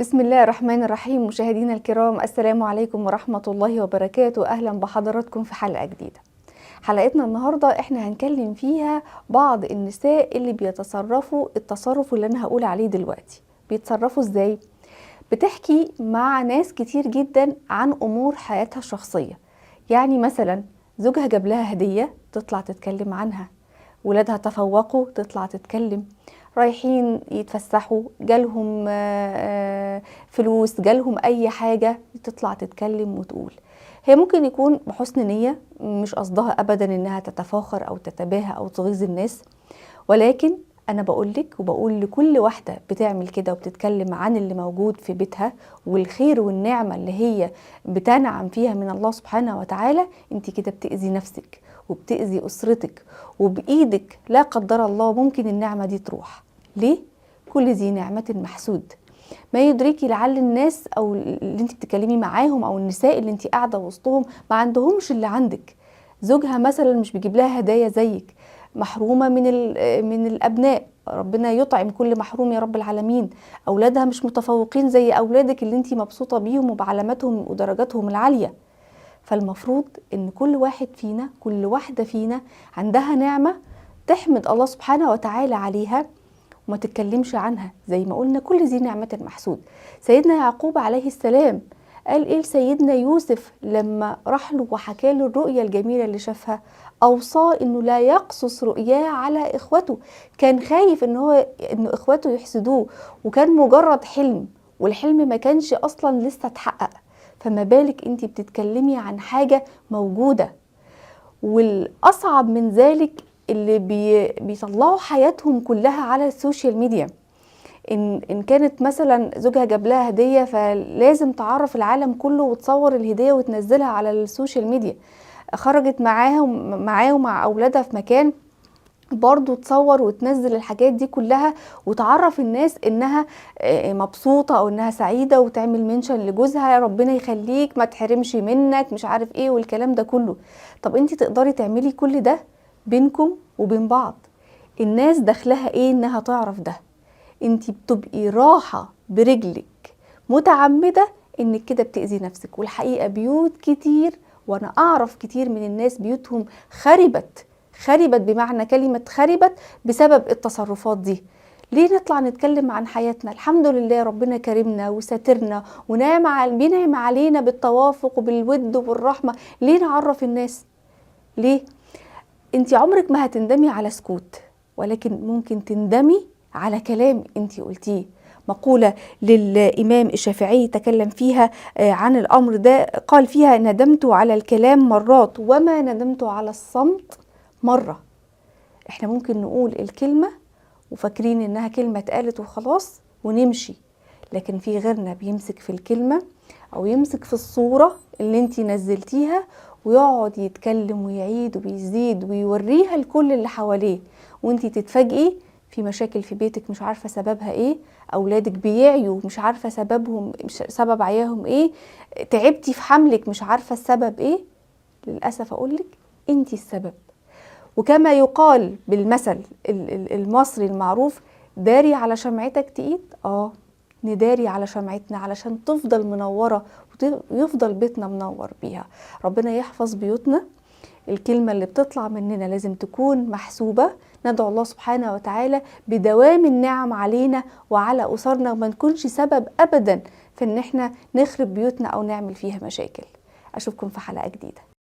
بسم الله الرحمن الرحيم. مشاهدينا الكرام، السلام عليكم ورحمة الله وبركاته. أهلا بحضراتكم في حلقة جديدة. حلقتنا النهاردة احنا هنكلم فيها بعض النساء اللي بيتصرفوا التصرف اللي أنا هقول عليه دلوقتي. بيتصرفوا ازاي؟ بتحكي مع ناس كتير جدا عن أمور حياتها الشخصية. يعني مثلا زوجها جاب لها هدية تطلع تتكلم عنها، ولادها تفوقوا تطلع تتكلم، رايحين يتفسحوا جالهم فلوس، جالهم اي حاجة تطلع تتكلم وتقول. هي ممكن يكون بحسن نية، مش قصدها ابدا انها تتفاخر او تتباهى او تغيظ الناس، ولكن انا بقولك وبقول لكل واحدة بتعمل كده وبتتكلم عن اللي موجود في بيتها والخير والنعمة اللي هي بتنعم فيها من الله سبحانه وتعالى، انت كده بتأذي نفسك وبتأذي أسرتك، وبإيدك لا قدر الله ممكن النعمة دي تروح. ليه؟ كل ذي نعمة محسود. ما يدريكي لعل الناس أو اللي انت بتتكلمي معاهم أو النساء اللي انت قاعدة وسطهم ما عندهمش اللي عندك. زوجها مثلا مش بيجيب لها هدايا زيك، محرومة من الأبناء، ربنا يطعم كل محروم يا رب العالمين. أولادها مش متفوقين زي أولادك اللي انت مبسوطة بيهم وبعلاماتهم ودرجاتهم العالية. فالمفروض ان كل واحد فينا، كل واحدة فينا عندها نعمة تحمد الله سبحانه وتعالى عليها وما تتكلمش عنها. زي ما قلنا كل ذي نعمة محسود. سيدنا يعقوب عليه السلام قال ايه لسيدنا يوسف لما راح له وحكى له الرؤية الجميلة اللي شافها؟ اوصاه انه لا يقصص رؤياه على اخوته. كان خايف انه اخوته يحسدوه، وكان مجرد حلم، والحلم ما كانش اصلا لسه اتحقق، فما بالك انتي بتتكلمي عن حاجة موجودة. والأصعب من ذلك اللي بيطلعوا حياتهم كلها على السوشيال ميديا. إن كانت مثلا زوجها جاب لها هدية فلازم تعرف العالم كله وتصور الهدية وتنزلها على السوشيال ميديا. خرجت معاه ومع أولادها في مكان، برضو تصور وتنزل الحاجات دي كلها وتعرف الناس انها مبسوطة او انها سعيدة، وتعمل منشن لجوزها ربنا يخليك ما تحرمش منك مش عارف ايه والكلام ده كله. طب انتي تقدري تعملي كل ده بينكم وبين بعض؟ الناس دخلها ايه انها تعرف ده؟ انتي بتبقي راحة برجلك متعمدة انك كده بتأذي نفسك. والحقيقة بيوت كتير، وانا اعرف كتير من الناس بيوتهم خربت بمعنى كلمة خربت بسبب التصرفات دي. ليه نطلع نتكلم عن حياتنا؟ الحمد لله ربنا كرمنا وساترنا بينعم علينا بالتوافق وبالود وبالرحمة. ليه نعرف الناس؟ ليه؟ انت عمرك ما هتندمي على سكوت، ولكن ممكن تندمي على كلام انت قلتيه. مقولة للإمام الشافعي تكلم فيها عن الأمر ده، قال فيها: ندمت على الكلام مرات وما ندمت على الصمت مرة. احنا ممكن نقول الكلمة وفاكرين انها كلمة اتقالت وخلاص ونمشي، لكن في غيرنا بيمسك في الكلمة او يمسك في الصورة اللي انتي نزلتيها ويقعد يتكلم ويعيد ويزيد ويوريها لكل اللي حواليه، وانتي تتفاجئي في مشاكل في بيتك مش عارفة سببها ايه، اولادك بيعيوا مش عارفة سبب عياهم ايه، تعبتي في حملك مش عارفة السبب ايه. للأسف اقولك انتي السبب. وكما يقال بالمثل المصري المعروف: داري على شمعتك تقيد. نداري على شمعتنا علشان تفضل منورة ويفضل بيتنا منور بيها. ربنا يحفظ بيوتنا. الكلمة اللي بتطلع مننا لازم تكون محسوبة. ندعو الله سبحانه وتعالى بدوام النعم علينا وعلى أسرنا، وما نكونش سبب أبدا في ان احنا نخرب بيوتنا او نعمل فيها مشاكل. أشوفكم في حلقة جديدة.